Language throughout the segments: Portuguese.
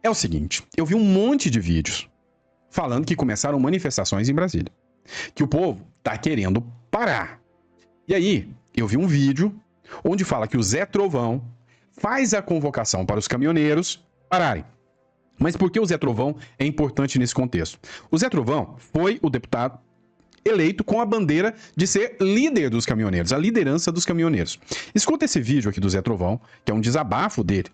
É o seguinte, eu vi um monte de vídeos falando que começaram manifestações em Brasília, que o povo tá querendo parar. E aí, eu vi um vídeo onde fala que o Zé Trovão faz a convocação para os caminhoneiros pararem. Mas por que o Zé Trovão é importante nesse contexto? O Zé Trovão foi o deputado eleito com a bandeira de ser líder dos caminhoneiros, a liderança dos caminhoneiros. Escuta esse vídeo aqui do Zé Trovão, que é um desabafo dele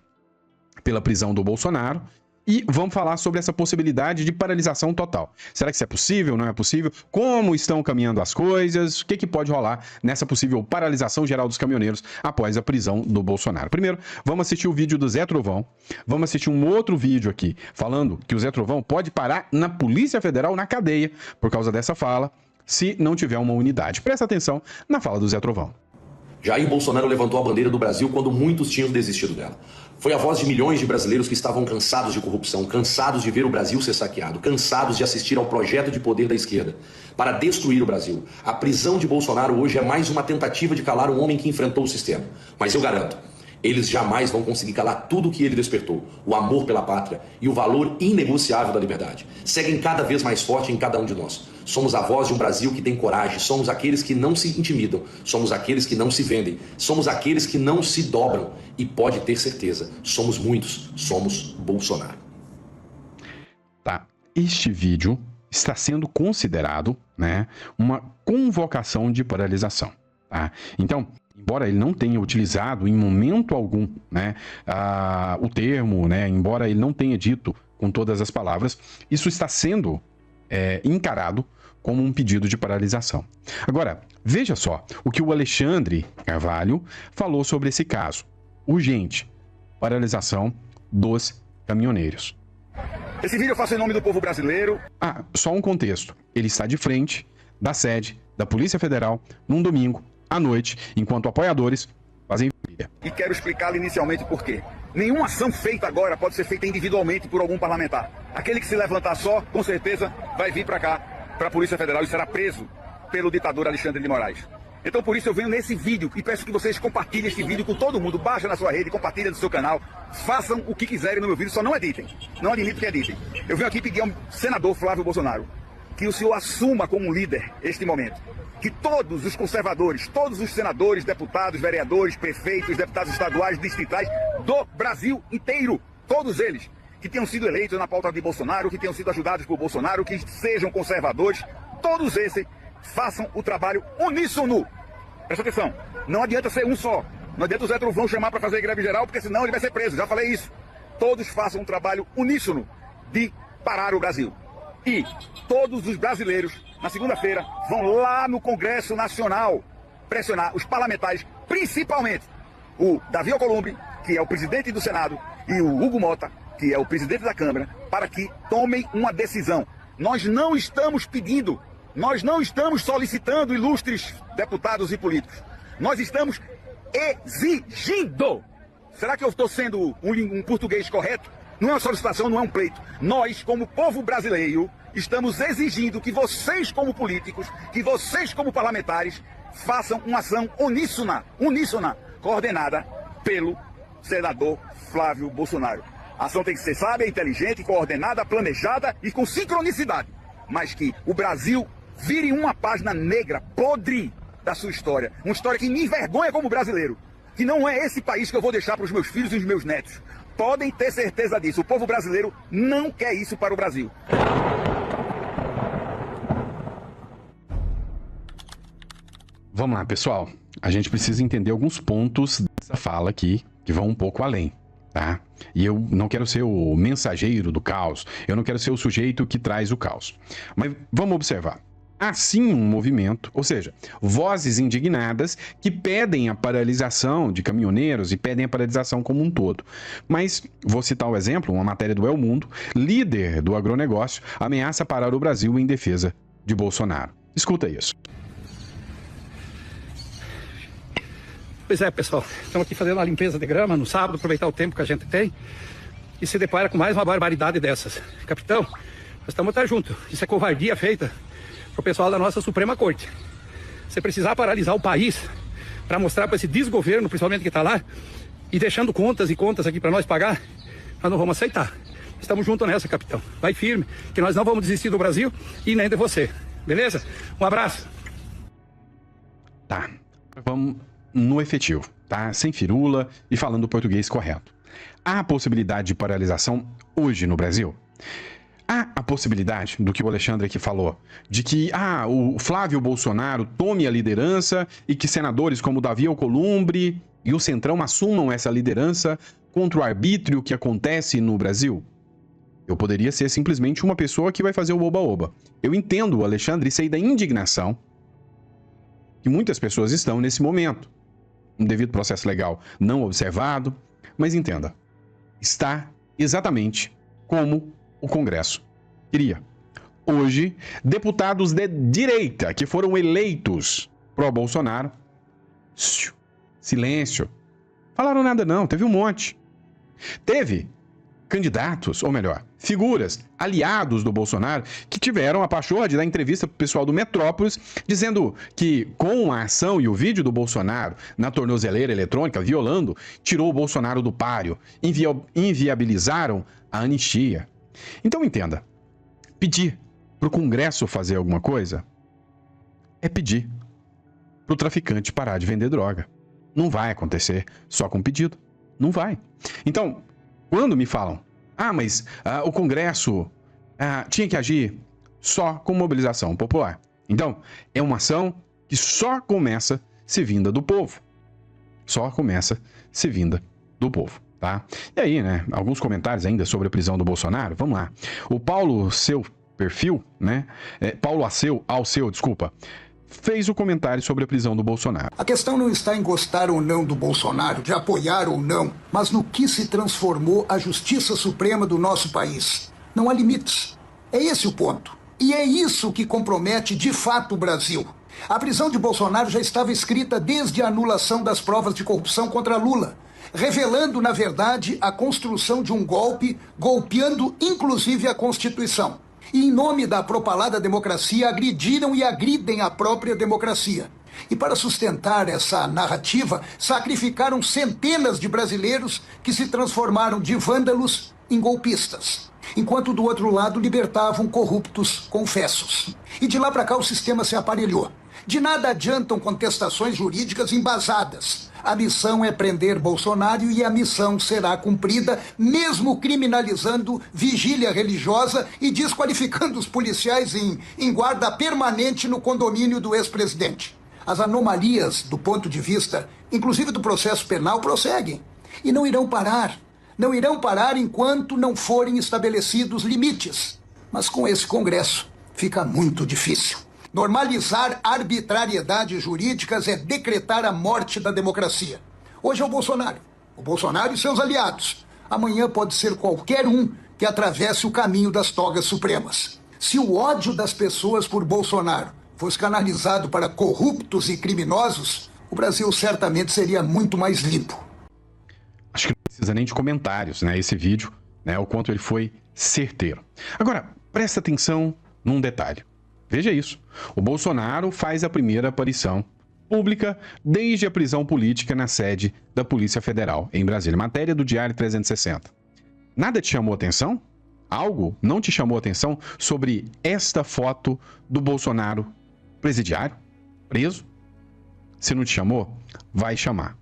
pela prisão do Bolsonaro, e vamos falar sobre essa possibilidade de paralisação total. Será que isso é possível, não é possível? Como estão caminhando as coisas? O que pode rolar nessa possível paralisação geral dos caminhoneiros após a prisão do Bolsonaro? Primeiro, vamos assistir o vídeo do Zé Trovão. Vamos assistir um outro vídeo aqui falando que o Zé Trovão pode parar na Polícia Federal, na cadeia, por causa dessa fala, se não tiver uma unidade. Presta atenção na fala do Zé Trovão. Jair Bolsonaro levantou a bandeira do Brasil quando muitos tinham desistido dela. Foi a voz de milhões de brasileiros que estavam cansados de corrupção, cansados de ver o Brasil ser saqueado, cansados de assistir ao projeto de poder da esquerda para destruir o Brasil. A prisão de Bolsonaro hoje é mais uma tentativa de calar um homem que enfrentou o sistema. Mas eu garanto, eles jamais vão conseguir calar tudo o que ele despertou, o amor pela pátria e o valor inegociável da liberdade. Seguem cada vez mais forte em cada um de nós. Somos a voz de um Brasil que tem coragem, somos aqueles que não se intimidam, somos aqueles que não se vendem, somos aqueles que não se dobram. E pode ter certeza, somos muitos, somos Bolsonaro. Tá, este vídeo está sendo considerado, né, uma convocação de paralisação. Tá? Então, embora ele não tenha utilizado em momento algum, né, o termo, né, embora ele não tenha dito com todas as palavras, isso está sendo encarado como um pedido de paralisação. Agora, veja só o que o Alexandre Carvalho falou sobre esse caso. Urgente, paralisação dos caminhoneiros. Esse vídeo eu faço em nome do povo brasileiro. Só um contexto. Ele está de frente da sede da Polícia Federal num domingo à noite, enquanto apoiadores fazem trilha. E quero explicar inicialmente por quê. Nenhuma ação feita agora pode ser feita individualmente por algum parlamentar. Aquele que se levantar só, com certeza, vai vir para cá, para a Polícia Federal e será preso pelo ditador Alexandre de Moraes. Então por isso eu venho nesse vídeo e peço que vocês compartilhem esse vídeo com todo mundo. Baixa na sua rede, compartilha no seu canal. Façam o que quiserem no meu vídeo, só não editem. Não admito que editem. Eu venho aqui pedir ao senador Flávio Bolsonaro que o senhor assuma como líder este momento. Que todos os conservadores, todos os senadores, deputados, vereadores, prefeitos, deputados estaduais, distritais do Brasil inteiro, todos eles que tenham sido eleitos na pauta de Bolsonaro, que tenham sido ajudados por Bolsonaro, que sejam conservadores, todos esses façam o trabalho uníssono. Presta atenção, não adianta ser um só. Não adianta o Zé Trovão chamar para fazer greve geral, porque senão ele vai ser preso. Já falei isso. Todos façam um trabalho uníssono de parar o Brasil. E todos os brasileiros, na segunda-feira, vão lá no Congresso Nacional pressionar os parlamentares, principalmente o Davi Alcolumbre, que é o presidente do Senado, e o Hugo Mota, que é o presidente da Câmara, para que tomem uma decisão. Nós não estamos pedindo, nós não estamos solicitando ilustres deputados e políticos. Nós estamos exigindo. Será que eu estou sendo um português correto? Não é uma solicitação, não é um pleito. Nós, como povo brasileiro, estamos exigindo que vocês, como políticos, que vocês, como parlamentares, façam uma ação uníssona, coordenada pelo senador Flávio Bolsonaro. A ação tem que ser sábia, inteligente, coordenada, planejada e com sincronicidade. Mas que o Brasil vire uma página negra, podre da sua história. Uma história que me envergonha como brasileiro. Que não é esse país que eu vou deixar para os meus filhos e os meus netos. Podem ter certeza disso. O povo brasileiro não quer isso para o Brasil. Vamos lá, pessoal. A gente precisa entender alguns pontos dessa fala aqui que vão um pouco além, tá? E eu não quero ser o mensageiro do caos. Eu não quero ser o sujeito que traz o caos. Mas vamos observar. Há sim um movimento, ou seja, vozes indignadas que pedem a paralisação de caminhoneiros e pedem a paralisação como um todo. Mas vou citar o exemplo, uma matéria do El Mundo, líder do agronegócio ameaça parar o Brasil em defesa de Bolsonaro. Escuta isso. Pois é, pessoal, estamos aqui fazendo uma limpeza de grama no sábado, aproveitar o tempo que a gente tem e se depara com mais uma barbaridade dessas. Capitão, nós estamos até juntos. Isso é covardia feita pro pessoal da nossa Suprema Corte. Se precisar paralisar o país para mostrar para esse desgoverno, principalmente que está lá, e deixando contas e contas aqui para nós pagar, nós não vamos aceitar. Estamos juntos nessa, capitão. Vai firme, que nós não vamos desistir do Brasil e nem de você. Beleza? Um abraço. Tá, vamos no efetivo, tá? Sem firula e falando o português correto. Há a possibilidade de paralisação hoje no Brasil? Há a possibilidade do que o Alexandre aqui falou, de que o Flávio Bolsonaro tome a liderança e que senadores como Davi Alcolumbre e o Centrão assumam essa liderança contra o arbítrio que acontece no Brasil? Eu poderia ser simplesmente uma pessoa que vai fazer o oba-oba. Eu entendo, Alexandre, e sei da indignação que muitas pessoas estão nesse momento. Um devido processo legal não observado, mas entenda, está exatamente como o Congresso queria. Hoje, deputados de direita que foram eleitos pró-Bolsonaro, silêncio. Falaram nada não, teve um monte. Teve candidatos, ou melhor, figuras, aliados do Bolsonaro, que tiveram a pachorra de dar entrevista pro pessoal do Metrópolis, dizendo que com a ação e o vídeo do Bolsonaro na tornozeleira eletrônica, violando, tirou o Bolsonaro do páreo, inviabilizaram a anistia. Então entenda, pedir pro Congresso fazer alguma coisa é pedir pro traficante parar de vender droga. Não vai acontecer só com pedido. Não vai. Então, quando me falam, mas o Congresso tinha que agir só com mobilização popular. Então, é uma ação que só começa se vinda do povo. Só começa se vinda do povo, tá? E aí, né, alguns comentários ainda sobre a prisão do Bolsonaro. Vamos lá. O Paulo, seu perfil, né? Paulo Alceu, desculpa, fez o comentário sobre a prisão do Bolsonaro. A questão não está em gostar ou não do Bolsonaro, de apoiar ou não, mas no que se transformou a Justiça Suprema do nosso país. Não há limites. É esse o ponto. E é isso que compromete de fato o Brasil. A prisão de Bolsonaro já estava escrita desde a anulação das provas de corrupção contra Lula, revelando, na verdade, a construção de um golpe, golpeando inclusive a Constituição. E, em nome da propalada democracia, agrediram e agridem a própria democracia. E, para sustentar essa narrativa, sacrificaram centenas de brasileiros que se transformaram de vândalos em golpistas, enquanto do outro lado libertavam corruptos confessos. E de lá para cá o sistema se aparelhou. De nada adiantam contestações jurídicas embasadas. A missão é prender Bolsonaro e a missão será cumprida, mesmo criminalizando vigília religiosa e desqualificando os policiais em guarda permanente no condomínio do ex-presidente. As anomalias, do ponto de vista, inclusive do processo penal, prosseguem. E não irão parar. Não irão parar enquanto não forem estabelecidos limites. Mas com esse Congresso fica muito difícil. Normalizar arbitrariedades jurídicas é decretar a morte da democracia. Hoje é o Bolsonaro e seus aliados. Amanhã pode ser qualquer um que atravesse o caminho das togas supremas. Se o ódio das pessoas por Bolsonaro fosse canalizado para corruptos e criminosos, o Brasil certamente seria muito mais limpo. Acho que não precisa nem de comentários, né? Esse vídeo, né? O quanto ele foi certeiro. Agora, presta atenção num detalhe. Veja isso. O Bolsonaro faz a primeira aparição pública desde a prisão política na sede da Polícia Federal, em Brasília. Matéria do Diário 360. Nada te chamou atenção? Algo não te chamou atenção sobre esta foto do Bolsonaro presidiário, preso? Se não te chamou, vai chamar.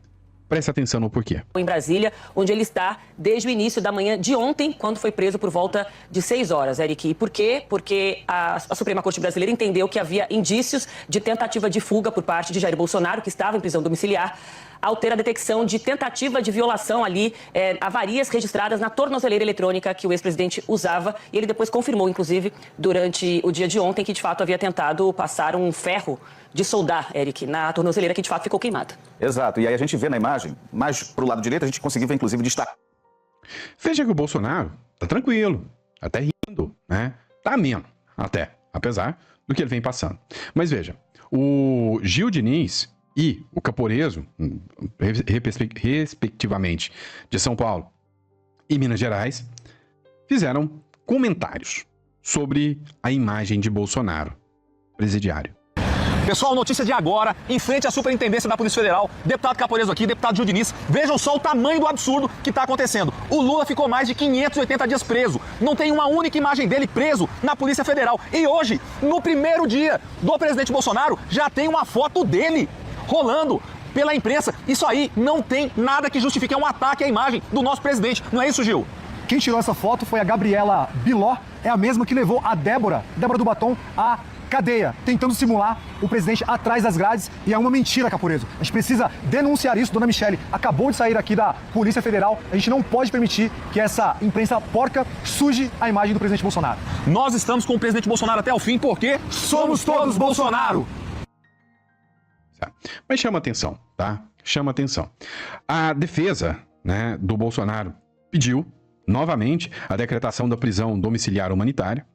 Presta atenção no porquê. Em Brasília, onde ele está desde o início da manhã de ontem, quando foi preso por volta de 6 horas, Eric. E por quê? Porque a Suprema Corte Brasileira entendeu que havia indícios de tentativa de fuga por parte de Jair Bolsonaro, que estava em prisão domiciliar, ao ter a detecção de tentativa de violação ali, avarias registradas na tornozeleira eletrônica que o ex-presidente usava. E ele depois confirmou, inclusive, durante o dia de ontem, que de fato havia tentado passar um ferro de soldar, Eric, na tornozeleira que de fato ficou queimada. Exato, e aí a gente vê na imagem, mais pro lado direito, a gente conseguiu ver, inclusive, destacar. Veja que o Bolsonaro tá tranquilo, até rindo, né? Tá ameno, até, apesar do que ele vem passando. Mas veja, o Gil Diniz e o Caporeso, respectivamente, de São Paulo e Minas Gerais, fizeram comentários sobre a imagem de Bolsonaro presidiário. Pessoal, notícia de agora, em frente à Superintendência da Polícia Federal, deputado Caporeso aqui, deputado Gil Diniz, vejam só o tamanho do absurdo que está acontecendo. O Lula ficou mais de 580 dias preso, não tem uma única imagem dele preso na Polícia Federal. E hoje, no primeiro dia do presidente Bolsonaro, já tem uma foto dele rolando pela imprensa. Isso aí não tem nada que justifique, é um ataque à imagem do nosso presidente. Não é isso, Gil? Quem tirou essa foto foi a Gabriela Biló, é a mesma que levou a Débora do Batom, à cadeia, tentando simular o presidente atrás das grades, e é uma mentira, Caporeso. A gente precisa denunciar isso. Dona Michele acabou de sair aqui da Polícia Federal, a gente não pode permitir que essa imprensa porca suje a imagem do presidente Bolsonaro. Nós estamos com o presidente Bolsonaro até o fim porque somos todos Bolsonaro! Mas chama atenção, tá? Chama atenção. A defesa, né, do Bolsonaro pediu novamente a decretação da prisão domiciliar humanitária.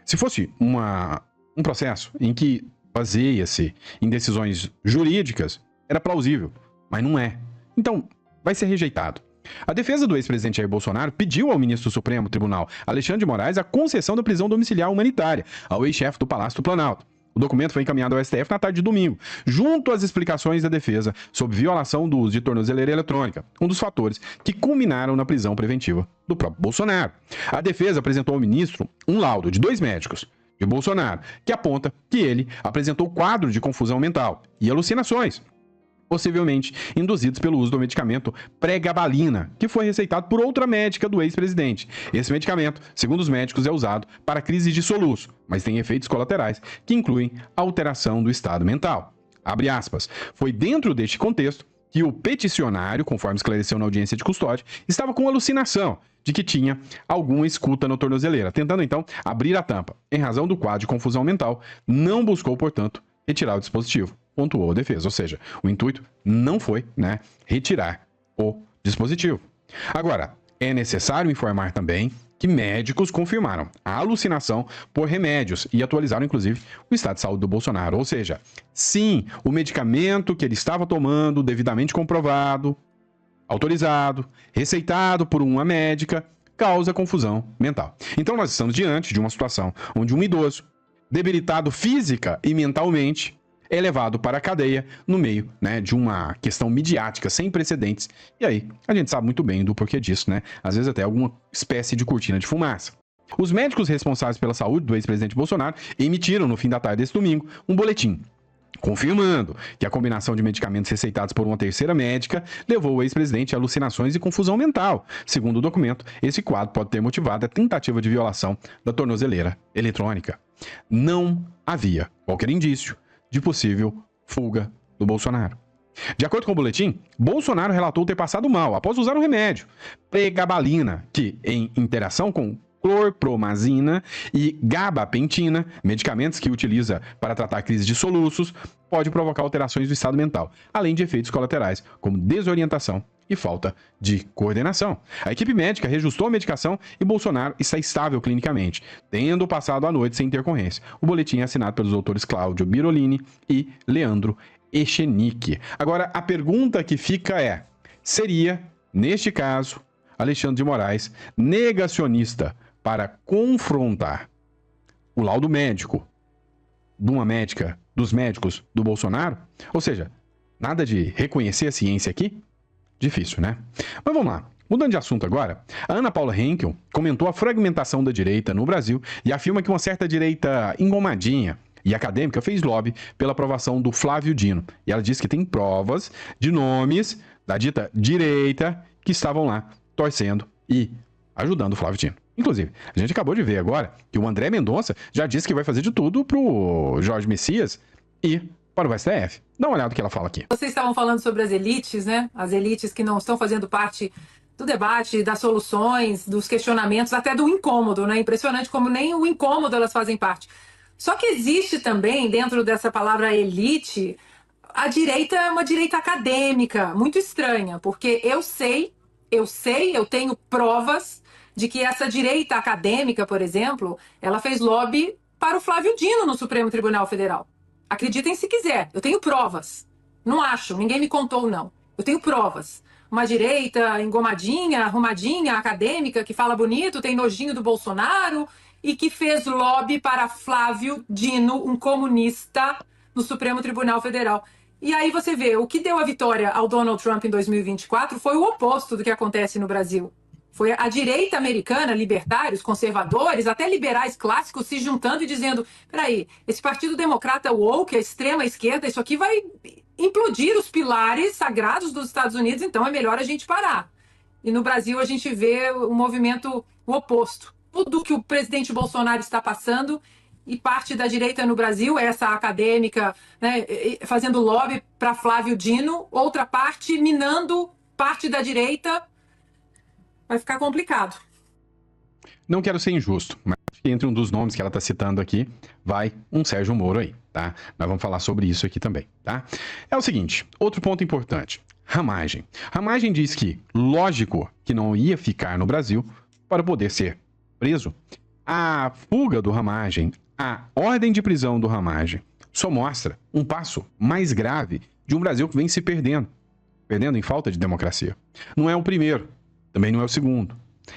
Se fosse um processo em que baseia-se em decisões jurídicas, era plausível, mas não é. Então, vai ser rejeitado. A defesa do ex-presidente Jair Bolsonaro pediu ao ministro do Supremo Tribunal, Alexandre de Moraes, a concessão da prisão domiciliar humanitária ao ex-chefe do Palácio do Planalto. O documento foi encaminhado ao STF na tarde de domingo, junto às explicações da defesa sobre violação do uso de tornozeleira eletrônica, um dos fatores que culminaram na prisão preventiva do próprio Bolsonaro. A defesa apresentou ao ministro um laudo de 2 médicos de Bolsonaro, que aponta que ele apresentou quadro de confusão mental e alucinações, possivelmente induzidos pelo uso do medicamento pregabalina, que foi receitado por outra médica do ex-presidente. Esse medicamento, segundo os médicos, é usado para crises de soluço, mas tem efeitos colaterais que incluem alteração do estado mental. Abre aspas. Foi dentro deste contexto que o peticionário, conforme esclareceu na audiência de custódia, estava com alucinação de que tinha alguma escuta na tornozeleira, tentando então abrir a tampa. Em razão do quadro de confusão mental, não buscou, portanto, retirar o dispositivo, pontuou a defesa. Ou seja, o intuito não foi, né, retirar o dispositivo. Agora, é necessário informar também que médicos confirmaram a alucinação por remédios e atualizaram, inclusive, o estado de saúde do Bolsonaro. Ou seja, sim, o medicamento que ele estava tomando, devidamente comprovado, autorizado, receitado por uma médica, causa confusão mental. Então nós estamos diante de uma situação onde um idoso, debilitado física e mentalmente, é levado para a cadeia no meio, né, de uma questão midiática sem precedentes. E aí, a gente sabe muito bem do porquê disso, né? Às vezes até alguma espécie de cortina de fumaça. Os médicos responsáveis pela saúde do ex-presidente Bolsonaro emitiram no fim da tarde desse domingo um boletim confirmando que a combinação de medicamentos receitados por uma terceira médica levou o ex-presidente a alucinações e confusão mental. Segundo o documento, esse quadro pode ter motivado a tentativa de violação da tornozeleira eletrônica. Não havia qualquer indício de possível fuga do Bolsonaro. De acordo com o boletim, Bolsonaro relatou ter passado mal após usar um remédio, pregabalina, que, em interação com clorpromazina e gabapentina, medicamentos que utiliza para tratar crises de soluços, pode provocar alterações do estado mental, além de efeitos colaterais, como desorientação e falta de coordenação. A equipe médica reajustou a medicação e Bolsonaro está estável clinicamente, tendo passado a noite sem intercorrência. O boletim é assinado pelos doutores Cláudio Birolini e Leandro Echenique. Agora, a pergunta que fica é, seria, neste caso, Alexandre de Moraes negacionista para confrontar o laudo médico de uma médica, dos médicos do Bolsonaro? Ou seja, nada de reconhecer a ciência aqui? Difícil, né? Mas vamos lá. Mudando de assunto agora, a Ana Paula Henkel comentou a fragmentação da direita no Brasil e afirma que uma certa direita engomadinha e acadêmica fez lobby pela aprovação do Flávio Dino. E ela disse que tem provas de nomes da dita direita que estavam lá torcendo e ajudando o Flávio Dino. Inclusive, a gente acabou de ver agora que o André Mendonça já disse que vai fazer de tudo pro Jorge Messias ir para o STF. Dá uma olhada no que ela fala aqui. Vocês estavam falando sobre as elites, né? As elites que não estão fazendo parte do debate, das soluções, dos questionamentos, até do incômodo, né? Impressionante como nem o incômodo elas fazem parte. Só que existe também, dentro dessa palavra elite, a direita é uma direita acadêmica, muito estranha, porque eu tenho provas de que essa direita acadêmica, por exemplo, ela fez lobby para o Flávio Dino no Supremo Tribunal Federal. Acreditem se quiser, eu tenho provas. Não acho, ninguém me contou, não. Eu tenho provas. Uma direita engomadinha, arrumadinha, acadêmica, que fala bonito, tem nojinho do Bolsonaro e que fez lobby para Flávio Dino, um comunista, no Supremo Tribunal Federal. E aí você vê, o que deu a vitória ao Donald Trump em 2024 foi o oposto do que acontece no Brasil. Foi a direita americana, libertários, conservadores, até liberais clássicos se juntando e dizendo, peraí, esse partido democrata woke, a extrema esquerda, isso aqui vai implodir os pilares sagrados dos Estados Unidos, então é melhor a gente parar. E no Brasil a gente vê o movimento oposto. Tudo que o presidente Bolsonaro está passando e parte da direita no Brasil, essa acadêmica, né, fazendo lobby para Flávio Dino, outra parte minando parte da direita, vai ficar complicado. Não quero ser injusto, mas entre um dos nomes que ela está citando aqui, vai um Sérgio Moro aí, tá? Nós vamos falar sobre isso aqui também, tá? É o seguinte, outro ponto importante, Ramagem. Ramagem diz que, lógico, que não ia ficar no Brasil para poder ser preso. A fuga do Ramagem, a ordem de prisão do Ramagem, só mostra um passo mais grave de um Brasil que vem se perdendo em falta de democracia. Não é o primeiro, também não é o segundo,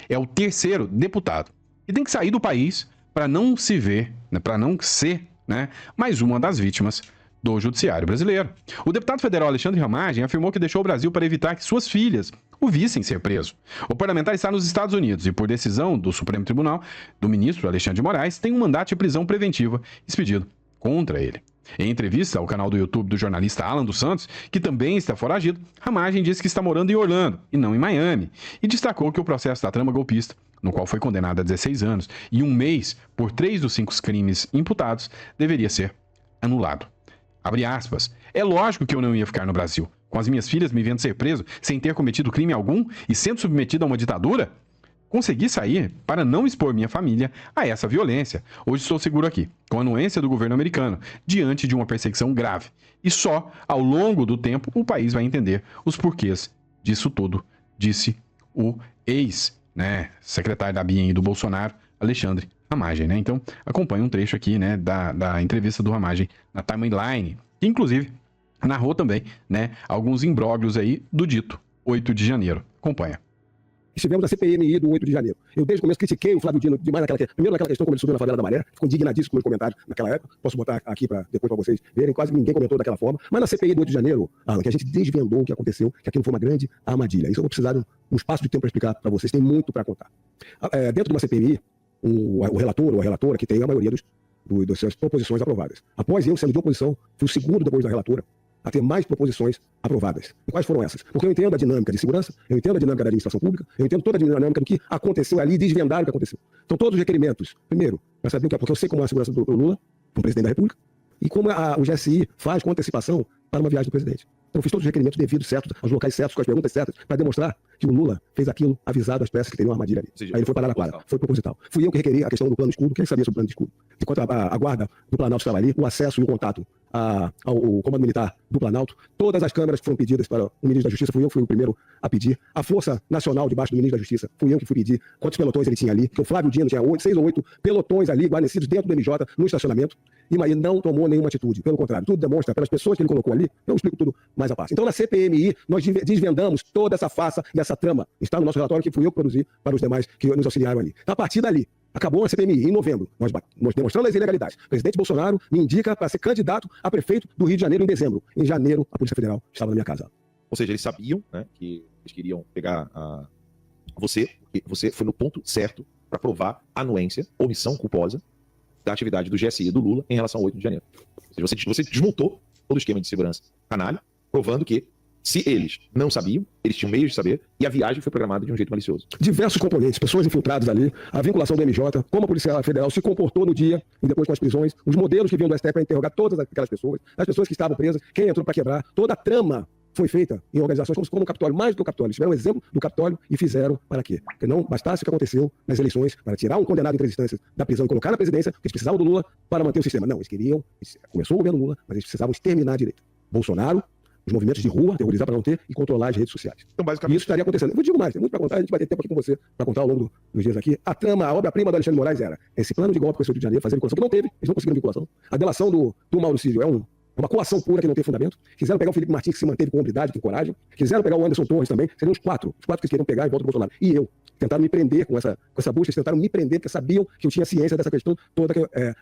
é o terceiro deputado que tem que sair do país para não se ver, né, para não ser, né, mais uma das vítimas do judiciário brasileiro. O deputado federal Alexandre Ramagem afirmou que deixou o Brasil para evitar que suas filhas o vissem ser preso. O parlamentar está nos Estados Unidos e, por decisão do Supremo Tribunal, do ministro Alexandre de Moraes, tem um mandato de prisão preventiva expedido contra ele. Em entrevista ao canal do YouTube do jornalista Alan dos Santos, que também está foragido, Ramagem disse que está morando em Orlando e não em Miami, e destacou que o processo da trama golpista, no qual foi condenado a 16 anos e 1 mês por 3 dos 5 crimes imputados, deveria ser anulado. Abre aspas. É lógico que eu não ia ficar no Brasil, com as minhas filhas me vendo ser preso sem ter cometido crime algum e sendo submetido a uma ditadura? Consegui sair para não expor minha família a essa violência. Hoje estou seguro aqui, com a anuência do governo americano, diante de uma perseguição grave. E só ao longo do tempo o país vai entender os porquês disso tudo, disse o ex-secretário da BIM do Bolsonaro, Alexandre Ramagem, né? Então, acompanha um trecho aqui, né, da entrevista do Ramagem na timeline, que inclusive narrou também, né, alguns imbróglios aí do dito 8 de janeiro. Acompanha. Estivemos na CPMI do 8 de janeiro. Eu desde o começo critiquei o Flávio Dino demais primeiro naquela questão, como ele subiu na favela da Maré, ficou indignadíssimo com os comentários naquela época. Posso botar aqui depois para vocês verem, quase ninguém comentou daquela forma. Mas na CPI do 8 de janeiro, que a gente desvendou o que aconteceu, que aquilo foi uma grande armadilha. Isso eu vou precisar de um espaço de tempo para explicar para vocês, tem muito para contar. Dentro de uma CPI, o relator ou a relatora, que tem a maioria das suas proposições aprovadas. Após eu sendo de oposição, fui o segundo depois da relatora a ter mais proposições aprovadas. E quais foram essas? Porque eu entendo a dinâmica de segurança, eu entendo a dinâmica da administração pública, eu entendo toda a dinâmica do que aconteceu ali, desvendar o que aconteceu. Então, todos os requerimentos, primeiro, para saber o que é, porque eu sei como é a segurança do Lula, do presidente da República, e como o GSI faz com antecipação para uma viagem do presidente. Então, eu fiz todos os requerimentos devidos, certos, aos locais certos, com as perguntas certas, para demonstrar que o Lula fez aquilo avisado às peças que teria uma armadilha ali. Aí ele foi parar na quadra. Foi proposital. Fui eu que requeri a questão do plano escudo. Quem sabia sobre o plano de escudo? Enquanto a guarda do Planalto estava ali, o acesso e o contato ao comando militar do Planalto, todas as câmeras que foram pedidas para o ministro da Justiça, fui eu que fui o primeiro a pedir. A Força Nacional debaixo do ministro da Justiça, fui eu que fui pedir quantos pelotões ele tinha ali, que o Flávio Dino tinha 6 ou 8 pelotões ali, guarnecidos dentro do MJ, no estacionamento, e Maí não tomou nenhuma atitude. Pelo contrário, tudo demonstra, pelas pessoas que ele colocou ali, eu explico tudo mais a parte. Então, na CPMI, nós desvendamos toda essa farsa e essa trama. Está no nosso relatório, que fui eu que produzi para os demais que nos auxiliaram ali. A partir dali, acabou a CPMI, em novembro, nós demonstrando as ilegalidades. O presidente Bolsonaro me indica para ser candidato a prefeito do Rio de Janeiro em dezembro. Em janeiro, a Polícia Federal estava na minha casa. Ou seja, eles sabiam, né, que eles queriam pegar você, porque você foi no ponto certo para provar anuência, omissão culposa da atividade do GSI e do Lula em relação ao 8 de janeiro. Ou seja, você desmontou todo o esquema de segurança canalha, provando que se eles não sabiam, eles tinham meios de saber, e a viagem foi programada de um jeito malicioso. Diversos componentes, pessoas infiltradas ali, a vinculação do MJ, como a Polícia Federal se comportou no dia e depois com as prisões, os modelos que vinham do STF para interrogar todas aquelas pessoas, as pessoas que estavam presas, quem entrou para quebrar, toda a trama foi feita em organizações como o Capitólio, mais do que o Capitólio. Eles tiveram um exemplo do Capitólio e fizeram para quê? Porque não bastasse o que aconteceu nas eleições para tirar um condenado em 3 instâncias da prisão e colocar na presidência, porque eles precisavam do Lula para manter o sistema. Não, começou o governo Lula, mas eles precisavam exterminar a direita. Bolsonaro, os movimentos de rua, terrorizar para não ter e controlar as redes sociais. Então, basicamente, e isso estaria acontecendo. Eu digo mais, tem muito para contar, a gente vai ter tempo aqui com você para contar ao longo dos dias aqui. A trama, a obra-prima do Alexandre de Moraes era esse plano de golpe com esse Rio de Janeiro, fazer vinculação, que não teve, eles não conseguiram vinculação. A delação do Mauro Cid é um Uma coação pura que não tem fundamento. Quiseram pegar o Felipe Martins, que se manteve com humildade, com coragem. Quiseram pegar o Anderson Torres também. Seriam os quatro que queriam pegar em volta do Bolsonaro. E eu. Tentaram me prender com essa busca, tentaram me prender porque sabiam que eu tinha ciência dessa questão toda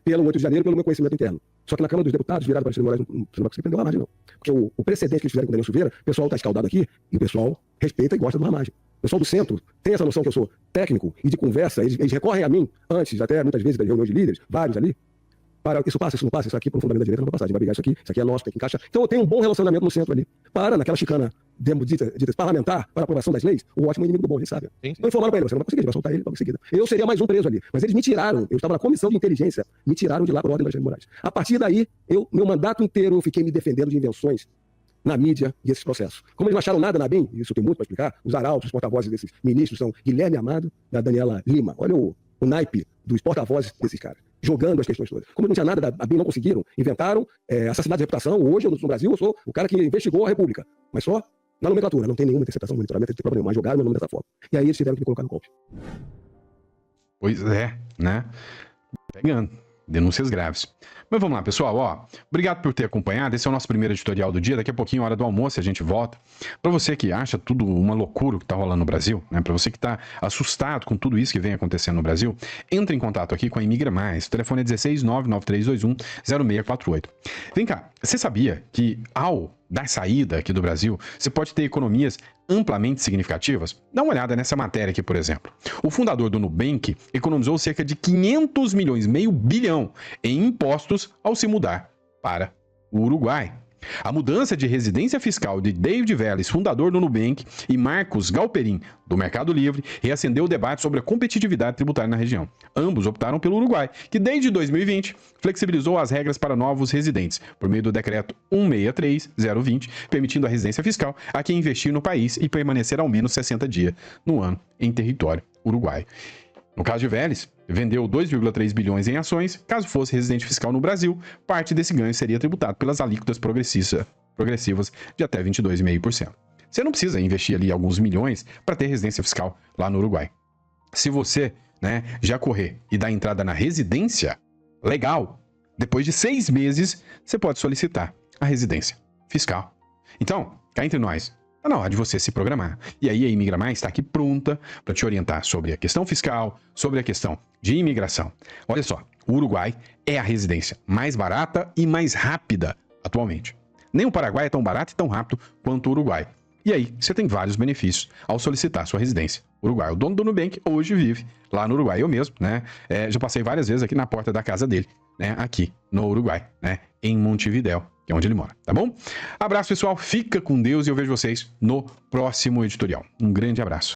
pelo 8 de janeiro, pelo meu conhecimento interno. Só que na Câmara dos Deputados, virado para o Moraes, não vai conseguir prender o Ramagem, não. Porque o precedente que eles fizeram com o Daniel Silveira, o pessoal está escaldado aqui e o pessoal respeita e gosta do Ramagem. O pessoal do centro tem essa noção que eu sou técnico e de conversa, eles recorrem a mim antes, até muitas vezes das reuniões de líderes, vários ali, para isso passa, isso não passa, isso aqui para o fundamento da direita não vai passar, a gente vai brigar isso aqui é nosso, tem que encaixar. Então eu tenho um bom relacionamento no centro ali. Para naquela chicana dita parlamentar para a aprovação das leis, o ótimo inimigo do bom, a gente sabe. Então informaram para ele, você não vai conseguir, a gente vai soltar ele logo em seguida. Eu seria mais um preso ali, mas eles me tiraram, eu estava na comissão de inteligência, me tiraram de lá por ordem do Alexandre de Moraes. A partir daí, meu mandato inteiro eu fiquei me defendendo de invenções na mídia e esses processos. Como eles não acharam nada na BIM, isso tem muito para explicar, os arautos, os porta-vozes desses ministros são Guilherme Amado e a Daniela Lima. Olha o naipe dos porta-vozes desses caras, jogando as questões todas. Como não tinha nada da BIM, não conseguiram, inventaram assassinato de reputação. Hoje, no Brasil, eu sou o cara que investigou a República, mas só na nomenclatura, não tem nenhuma interceptação, monitoramento, não tem problema, mas jogaram meu nome dessa forma. E aí eles tiveram que me colocar no golpe. Pois é, né? Pegando. Denúncias graves. Mas vamos lá, pessoal, ó. Obrigado por ter acompanhado. Esse é o nosso primeiro editorial do dia. Daqui a pouquinho, hora do almoço, a gente volta. Para você que acha tudo uma loucura o que tá rolando no Brasil, né? Para você que tá assustado com tudo isso que vem acontecendo no Brasil, entre em contato aqui com a Imigra Mais. O telefone é 16-99321-0648. Vem cá, você sabia que ao dar saída aqui do Brasil, você pode ter economias amplamente significativas? Dá uma olhada nessa matéria aqui, por exemplo. O fundador do Nubank economizou cerca de 500 milhões, meio bilhão, em impostos ao se mudar para o Uruguai. A mudança de residência fiscal de David Vélez, fundador do Nubank, e Marcos Galperin, do Mercado Livre, reacendeu o debate sobre a competitividade tributária na região. Ambos optaram pelo Uruguai, que desde 2020 flexibilizou as regras para novos residentes, por meio do decreto 163/020, permitindo a residência fiscal a quem investir no país e permanecer ao menos 60 dias no ano em território uruguaio. No caso de Vélez, vendeu 2,3 bilhões em ações. Caso fosse residente fiscal no Brasil, parte desse ganho seria tributado pelas alíquotas progressivas de até 22,5%. Você não precisa investir ali alguns milhões para ter residência fiscal lá no Uruguai. Se você, já correr e dar entrada na residência legal, depois de 6 meses, você pode solicitar a residência fiscal. Então, cá entre nós, está na hora de você se programar. E aí a Imigra Mais está aqui pronta para te orientar sobre a questão fiscal, sobre a questão de imigração. Olha só, o Uruguai é a residência mais barata e mais rápida atualmente. Nem o Paraguai é tão barato e tão rápido quanto o Uruguai. E aí, você tem vários benefícios ao solicitar sua residência. O Uruguai, o dono do Nubank, hoje vive lá no Uruguai. Eu mesmo, já passei várias vezes aqui na porta da casa dele, aqui no Uruguai, em Montevidéu, que é onde ele mora, tá bom? Abraço, pessoal. Fica com Deus e eu vejo vocês no próximo editorial. Um grande abraço.